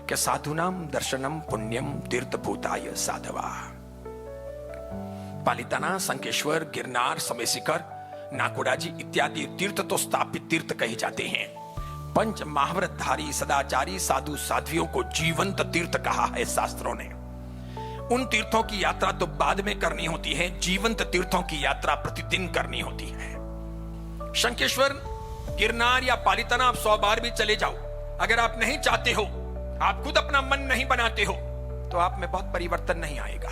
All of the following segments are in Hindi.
कि साधुनाम दर्शनम पुण्यम तीर्थभूताय साधवा। पालिताना, संकेश्वर, गिरनार, समेसिकर, नाकोडाजी इत्यादि तीर्थ तो स्थापित तीर्थ कहे जाते हैं। पंच महाव्रतधारी सदाचारी साधु साध्वियों को जीवंत तीर्थ कहा है शास्त्रों ने। उन तीर्थों की यात्रा तो बाद में करनी होती है, जीवंत तीर्थों की यात्रा प्रतिदिन करनी होती है। शंखेश्वर, गिरनार या पालिताना आप 100 बार भी चले जाओ, अगर आप नहीं चाहते हो, आप खुद अपना मन नहीं बनाते हो, तो आप में बहुत परिवर्तन नहीं आएगा।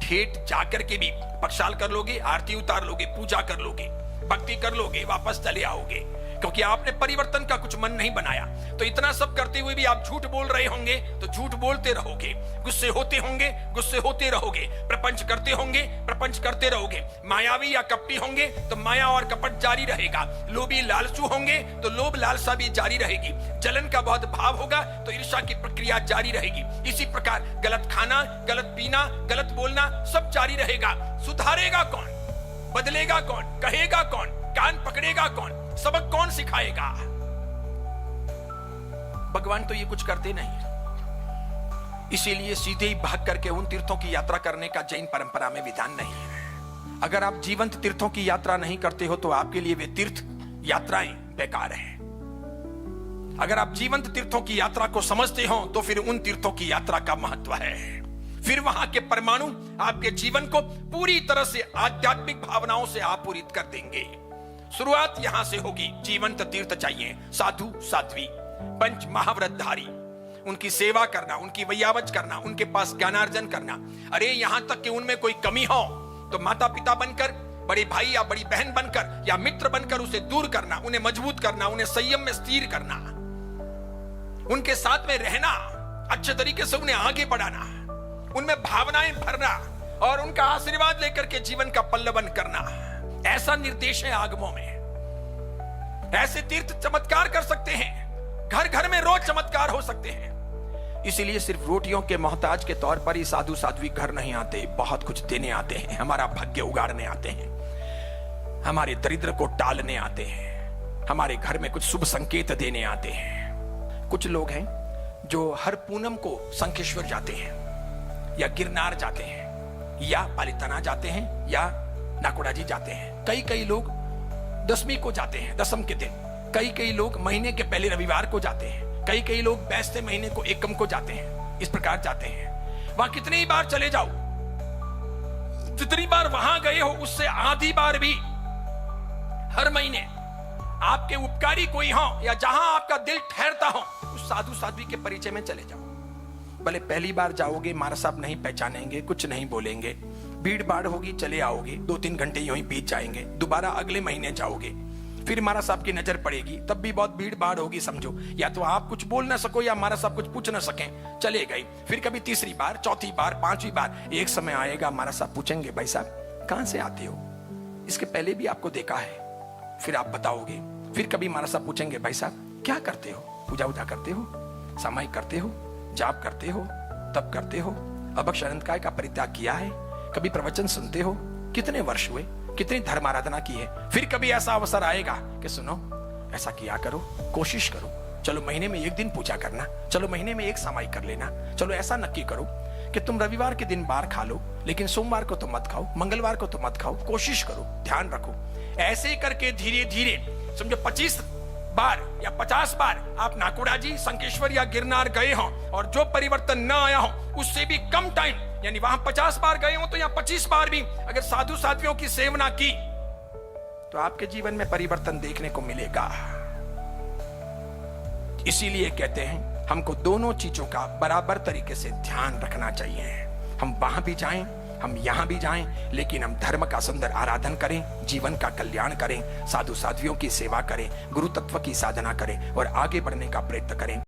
ठेठ जाकर के भी पक्षाल कर लोगे, आरती उतार लोगे, पूजा कर लोगे, भक्ति कर लोगे, वापस चले आओगे, क्योंकि आपने परिवर्तन का कुछ मन नहीं बनाया। तो इतना सब करते हुए भी आप झूठ बोल रहे होंगे तो झूठ बोलते रहोगे, गुस्से होते होंगे गुस्से होते रहोगे, प्रपंच करते होंगे प्रपंच करते रहोगे, मायावी या कपटी होंगे तो माया और कपट जारी रहेगा, लोभी लालचू होंगे तो लोभ लालसा भी जारी रहेगी, जलन का बहुत भाव होगा तो ईर्ष्या की प्रक्रिया जारी रहेगी। इसी प्रकार गलत खाना, गलत पीना, गलत बोलना सब जारी रहेगा। सुधारेगा कौन, बदलेगा कौन, कहेगा कौन, कान पकड़ेगा कौन, सबक कौन सिखाएगा? भगवान तो ये कुछ करते नहीं, इसीलिए सीधे ही भाग करके उन तीर्थों की यात्रा करने का जैन परंपरा में विधान नहीं है। अगर आप जीवंत तीर्थों की यात्रा नहीं करते हो तो आपके लिए वे तीर्थ यात्राएं बेकार हैं। अगर आप जीवंत तीर्थों की यात्रा को समझते हो तो फिर उन तीर्थों की यात्रा का महत्व है। फिर वहां के परमाणु आपके जीवन को पूरी तरह से आध्यात्मिक भावनाओं से आपूरित कर देंगे। शुरुआत यहां से होगी। जीवंत तीर्थ चाहिए, साधु साध्वी, पंच महाव्रतधारी, उनकी सेवा करना, उनकी वैयावच करना, उनके पास ज्ञानार्जन करना। अरे यहां तक कि उनमें कोई कमी हो तो माता पिता बनकर, बड़े भाई या बड़ी बहन बनकर या मित्र बनकर उसे दूर करना, उन्हें मजबूत करना, उन्हें संयम में स्थिर करना, उनके साथ में रहना, अच्छे तरीके से उन्हें आगे बढ़ाना, उनमें भावनाएं भरना और उनका आशीर्वाद लेकर के जीवन का पल्लवन करना। ऐसा निर्देश है आगमों में। ऐसे तीर्थ चमत्कार कर सकते हैं, घर घर में रोज चमत्कार हो सकते हैं। इसीलिए सिर्फ रोटियों के मोहताज के तौर पर ही साधु साध्वी घर नहीं आते, बहुत कुछ देने आते हैं, हमारा भाग्य उगाड़ने आते हैं, हमारे दरिद्र को टालने आते हैं, हमारे घर में कुछ शुभ संकेत देने आते हैं। कुछ लोग हैं जो हर पूनम को शंखेश्वर जाते हैं या गिरनार जाते हैं या पालिताना जाते हैं या नाकोडाजी जाते हैं। कई लोग दशमी को जाते हैं, दशम के दिन। कई लोग महीने के पहले रविवार को जाते हैं। कई लोग बैसते महीने को एकम को जाते हैं। इस प्रकार जाते हैं। वहां कितनी ही बार चले जाओ, जितनी बार वहां गए हो उससे आधी बार भी हर महीने आपके उपकारी कोई हो या जहां आपका दिल ठहरता हो उस साधु साध्वी के परिचय में चले जाओ। भले पहली बार जाओगे, मारा साहब नहीं पहचानेंगे, कुछ नहीं बोलेंगे, भीड़ भाड़ होगी, चले आओगे, 2-3 घंटे यूं ही बीत जाएंगे। दोबारा अगले महीने जाओगे, फिर मारा साहब की नजर पड़ेगी, तब भी बहुत भीड़ भाड़ होगी समझो, या तो आप कुछ बोल ना सको या मारा साहब कुछ पूछ ना सकें, चले गए। फिर कभी तीसरी बार, चौथी बार, 5वीं बार, एक समय आएगा मारा साहब पूछेंगे, भाई साहब कहां से आते हो, इसके पहले भी आपको देखा है, फिर आप बताओगे। फिर कभी मारा साहब पूछेंगे, भाई साहब क्या करते हो, पूजा उजा करते हो, सामायिक करते हो, जाप करते हो, तप करते हो, अभक्ष अनंतकाय का परित्याग किया है, कभी प्रवचन सुनते हो, कितने वर्ष हुए, कितनी धर्म आराधना की है। फिर कभी ऐसा अवसर आएगा कि सुनो ऐसा किया करो, कोशिश करो, चलो महीने में 1 दिन पूजा करना, चलो महीने में 1 सामायिक कर लेना, चलो ऐसा नक्की करो कि तुम रविवार के दिन बार खा लो, लेकिन सोमवार को तो मत खाओ, मंगलवार को तो मत खाओ, कोशिश करो, ध्यान रखो। ऐसे करके धीरे धीरे समझो 25 बार या 50 बार आप नाकोडाजी, शंखेश्वर या गिरनार गए हो और जो परिवर्तन न आया हो उससे भी कम टाइम, यानी वहां 50 बार गए हो तो यहाँ 25 बार भी अगर साधु साध्वियों की सेवना की तो आपके जीवन में परिवर्तन देखने को मिलेगा। इसीलिए कहते हैं हमको दोनों चीजों का बराबर तरीके से ध्यान रखना चाहिए। हम वहां भी जाएं, हम यहां भी जाएं, लेकिन हम धर्म का सुंदर आराधन करें, जीवन का कल्याण करें, साधु साध्वियों की सेवा करें, गुरु तत्व की साधना करें और आगे बढ़ने का प्रयत्न करें।